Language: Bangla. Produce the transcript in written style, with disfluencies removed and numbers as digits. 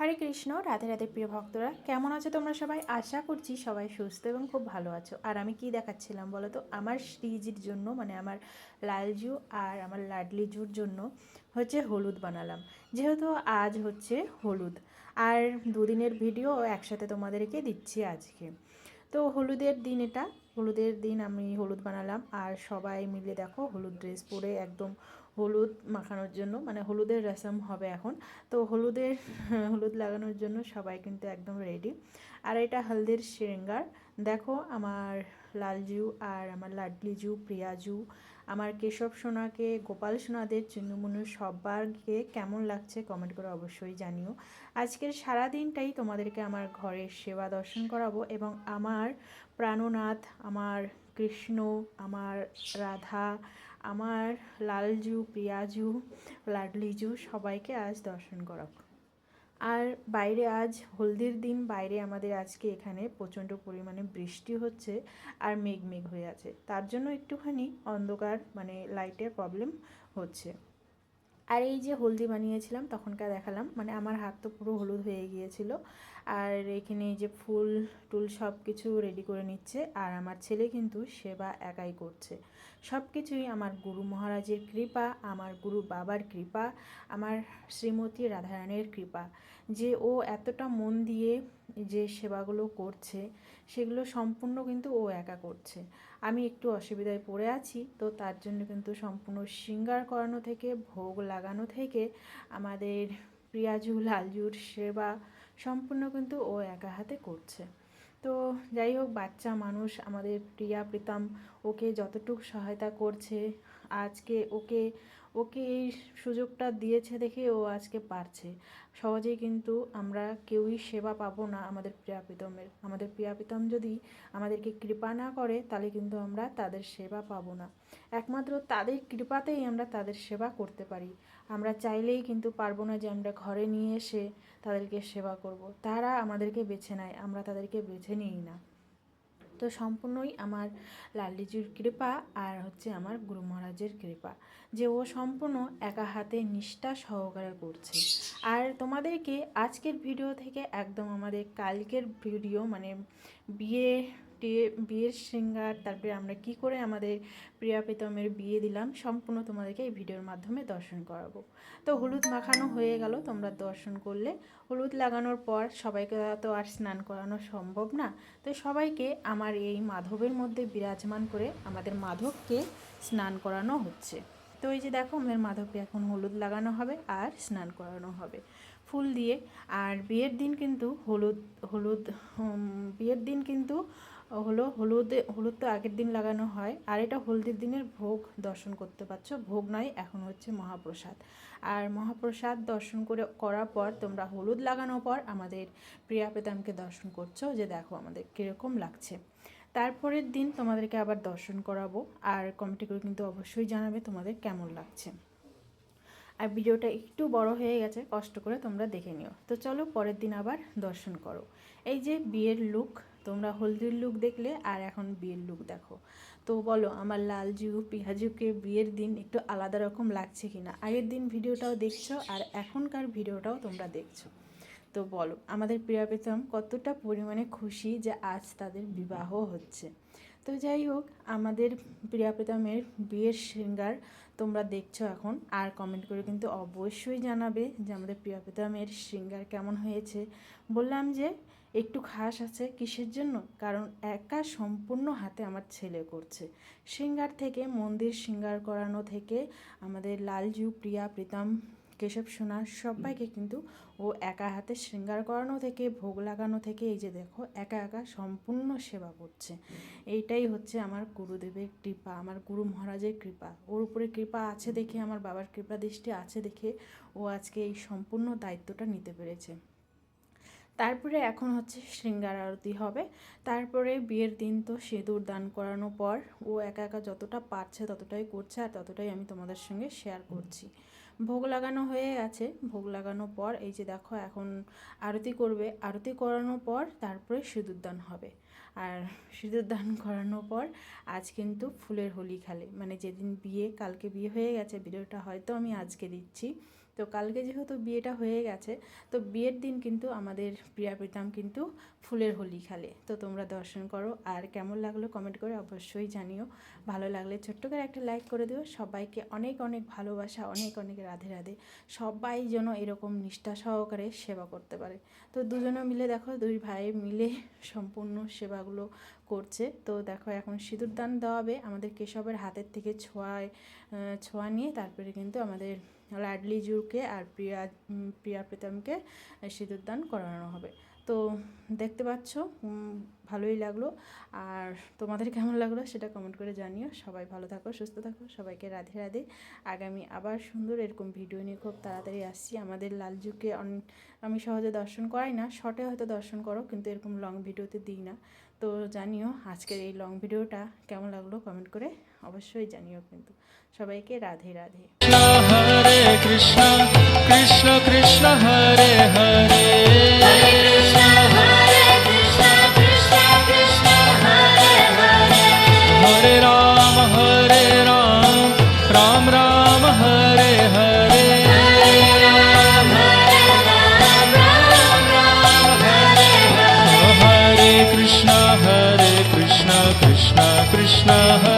হরে কৃষ্ণ। রাধে রাধে প্রিয় ভক্তরা, কেমন আছো তোমরা সবাই? আশা করছি সবাই সুস্থ এবং খুব ভালো আছো। আর আমি কি দেখাচ্ছিলাম বলো তো, আমার শ্রীজির জন্য মানে আমার লালজু আর আমার লাডলিজুর জন্য হচ্ছে হলুদ বানালাম। যেহেতু আজ হচ্ছে হলুদ, আর দুদিনের ভিডিও একসাথে তোমাদেরকে দিচ্ছি আজকে। তো হলুদের দিন এটা, হলুদের দিন আমি হলুদ বানালাম। আর সবাই মিলে দেখো হলুদ ড্রেস পরে একদম হলুদ মাখানোর জন্য, মানে হলুদের রসম হবে এখন। তো হলুদ লাগানোর জন্য সবাই কিন্তু একদম রেডি। আর এটা হলদির শৃঙ্গার। দেখো আমার লালজু আর আমার লাডলিজু, প্রিয়াজু, আমার কেশব সোনাকে, গোপাল সোনাদের, চুন্নুমুন্নু সবারকে কেমন লাগছে কমেন্ট করে অবশ্যই জানিও। আজকের সারা দিনটাই তোমাদেরকে আমার ঘরের সেবা দর্শন করাবো এবং আমার প্রাণনাথ, আমার কৃষ্ণ, আমার রাধা, আমার লালজু, প্রিয়াজু, লাডলিজু সবাইকে আজ দর্শন করাবো। আর বাইরে আজ হলদির দিন, বাইরে আমাদের আজকে এখানে প্রচণ্ড পরিমাণে বৃষ্টি হচ্ছে আর মেঘ মেঘ হয়ে আছে, তার জন্য একটুখানি অন্ধকার মানে লাইটের প্রবলেম হচ্ছে। আর এই যে হলদি বানিয়েছিলাম তখনকার দেখালাম, মানে আমার হাত তো পুরো হলুদ হয়ে গিয়েছিল। আর এখানে এই যে ফুল টুল সব কিছু রেডি করে নিচ্ছে, আর আমার ছেলে কিন্তু সেবা একাই করছে। সব কিছুই আমার গুরু মহারাজের কৃপা, আমার গুরু বাবার কৃপা, আমার শ্রীমতী রাধারানীর কৃপা, যে ও এতটা মন দিয়ে যে সেবাগুলো করছে সেগুলো সম্পূর্ণ কিন্তু ও একা করছে। আমি একটু অসুবিধায় পড়ে আছি, তো তার জন্য কিন্তু সম্পূর্ণ শৃঙ্গার করানো থেকে, ভোগ লাগানো থেকে, আমাদের প্রিয়াজু লালজুর সেবা সম্পূর্ণ কিন্তু ও একা হাতে করছে। তো যাই হোক, বাচ্চা মানুষ আমাদের প্রিয়া প্রীতম ওকে যতটুকু সহায়তা করছে, আজকে ওকে ওকে এই সুযোগটা দিয়েছে দেখে ও আজকে পারছে। সহজেই কিন্তু আমরা কেউই সেবা পাবো না আমাদের প্রিয়া প্রীতমের। আমাদের প্রিয়া প্রীতম যদি আমাদেরকে কৃপা না করে তাহলে কিন্তু আমরা তাদের সেবা পাবো না। একমাত্র তাদের কৃপাতেই আমরা তাদের সেবা করতে পারি। আমরা চাইলেই কিন্তু পারবো না যে আমরা ঘরে নিয়ে এসে তাদেরকে সেবা করব। তারা আমাদেরকে বেছে নেয়, আমরা তাদেরকে বেছে নিই না। তো সম্পূর্ণই আমার লাললিজুর কৃপা আর হচ্ছে আমার গুরু মহারাজের কৃপা, যে ও সম্পূর্ণ একা হাতে নিষ্ঠা সহকারে করছে। আর তোমাদেরকে আজকের ভিডিও থেকে একদম আমাদের কালকের ভিডিও, মানে বিয়ে বিয়ের শৃঙ্গার, তারপরে আমরা কি করে আমাদের প্রিয়া প্রীতমের বিয়ে দিলাম, সম্পূর্ণ তোমাদেরকে এই ভিডিওর মাধ্যমে দর্শন করাবো। তো হলুদ মাখানো হয়ে গেল, তোমরা দর্শন করলে। হলুদ লাগানোর পর সবাইকে তো আর স্নান করানো সম্ভব না, তো সবাইকে আমার এই মাধবের মধ্যে বিরাজমান করে আমাদের মাধবকে স্নান করানো হচ্ছে। তো এই যে দেখো, আমাদের মাধবকে এখন হলুদ লাগানো হবে আর স্নান করানো হবে ফুল দিয়ে। আর বিয়ের দিন কিন্তু হলুদ হলুদ বিয়ের দিন কিন্তু হলুদ তো আগের দিন লাগানো হয়। আর এটা হলদির দিনের ভোগ দর্শন করতে পারছো, ভোগ নয় এখন হচ্ছে মহাপ্রসাদ। আর মহাপ্রসাদ দর্শন করার পর তোমরা হলুদ লাগানোর পর আমাদের প্রিয়া প্রীতমকে দর্শন করছো, যে দেখো আমাদের কীরকম লাগছে। তারপরের দিন তোমাদেরকে আবার দর্শন করাবো, আর কমেন্ট করে কিন্তু অবশ্যই জানাবে তোমাদের কেমন লাগছে। আর ভিডিওটা একটু বড় হয়ে গেছে, কষ্ট করে তোমরা দেখে নিও। তো চলো পরের দিন আবার দর্শন করো। এই যে বিয়ের লুক, তোমরা হলদির লুক দেখলে আর এখন বিয়ের লুক দেখো। তো বলো আমার লালজু পিয়াজুকে বিয়ের দিন একটু আলাদা রকম লাগছে কিনা? আগের দিন ভিডিওটাও দেখছো আর এখনকার ভিডিওটাও তোমরা দেখছো। তো বলো আমাদের প্রিয়া প্রীতম কতটা পরিমাণে খুশি যে আজ তাদের বিবাহ হচ্ছে। তো যাই হোক, আমাদের প্রিয়া প্রীতমের বিয়ের শৃঙ্গার তোমরা দেখছো এখন, আর কমেন্ট করে কিন্তু অবশ্যই জানাবে যে আমাদের প্রিয়া প্রীতমের শৃঙ্গার কেমন হয়েছে। বললাম যে একটু খাস আছে, কিসের জন্য? কারণ একা সম্পূর্ণ হাতে আমার ছেলে করছে। শৃঙ্গার থেকে, মন্দির শৃঙ্গার করানো থেকে, আমাদের লালজু, প্রিয়া প্রীতম, কেশব সোনা সবাইকে কিন্তু ও একা হাতে শৃঙ্গার করানো থেকে, ভোগ লাগানো থেকে, এই যে দেখো একা একা সম্পূর্ণ সেবা করছে। এইটাই হচ্ছে আমার গুরুদেবের কৃপা, আমার গুরু মহারাজের কৃপা। ওর উপরে কৃপা আছে দেখে, আমার বাবার কৃপা দৃষ্টি আছে দেখে ও আজকে এই সম্পূর্ণ দায়িত্বটা নিতে পেরেছে। তারপরে এখন হচ্ছে শৃঙ্গার আরতি হবে। তারপরে বিয়ের দিন তো সিঁদুর দান করানোর পর ও একা একা যতটা পারছে ততটাই করছে, আর ততটাই আমি তোমাদের সঙ্গে শেয়ার করছি। ভোগ লাগানো হয়ে গেছে, ভোগ লাগানোর পর এই যে দেখো এখন আরতি করবে। আরতি করানোর পর তারপরে সিঁদুর দান হবে। আর সিঁদুর দান করানোর পর আজ কিন্তু ফুলের হোলি খেলে, মানে যেদিন বিয়ে, কালকে বিয়ে হয়ে গেছে, ভিডিওটা হয়তো আমি আজকে দিচ্ছি। তো কালকে যেহেতু বিয়েটা হয়ে গেছে, তো বিয়ের দিন কিন্তু আমাদের প্রিয়া প্রীতম কিন্তু ফুলের হোলি খেলে। তো তোমরা দর্শন করো, আর কেমন লাগলো কমেন্ট করে অবশ্যই জানিও। ভালো লাগলে ছোট্ট করে একটা লাইক করে দিও। সবাইকে অনেক অনেক ভালোবাসা, অনেক অনেক রাধে রাধে। সবাই যেন এরকম নিষ্ঠা সহকারে সেবা করতে পারে। তো দুজনে মিলে দেখো, দুই ভাই মিলে সম্পূর্ণ সেবাগুলো করছে। তো দেখো এখন সিঁদুর দান দেওয়া হবে, আমাদের কেশবের হাতের থেকে ছোঁয়া নিয়ে তারপরে কিন্তু আমাদের লাডলি জুকে আর প্রিয়া প্রীতমকে সিঁদুর দান করানো হবে। তো দেখতে পাচ্ছ, ভালোই লাগলো। আর তোমাদের কেমন লাগলো সেটা কমেন্ট করে জানিও। সবাই ভালো থাকো, সুস্থ থাকো, সবাইকে রাধে রাধে। আগামী আবার সুন্দর এরকম ভিডিও নিয়ে খুব তাড়াতাড়ি আসছি। আমাদের লালজুকে আমি সহজে দর্শন করাই না, শর্টে হয়তো দর্শন করো, কিন্তু এরকম লং ভিডিওতে দিই না। তো জানিও আজকের এই লং ভিডিওটা কেমন লাগলো কমেন্ট করে অবশ্যই জানিও। কিন্তু সবাইকে রাধে রাধে। হরে কৃষ্ণ কৃষ্ণ কৃষ্ণ হরে হরে হরে রাম রাম রাম হরে হরে হরে কৃষ্ণ কৃষ্ণ কৃষ্ণ হরে